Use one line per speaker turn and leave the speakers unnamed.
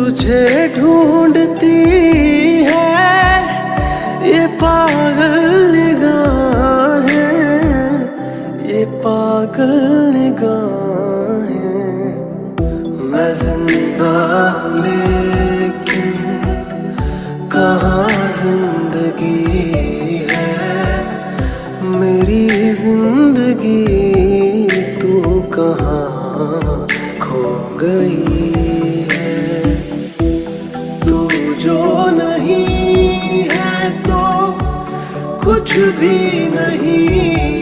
तुझे ढूंढती है ये पागल निगाहें, ये पागल निगाहें। मैं जिंदा लेकिन कहाँ जिंदगी है, मेरी जिंदगी तू कहाँ खो गई है। तू जो नहीं है तो कुछ भी नहीं।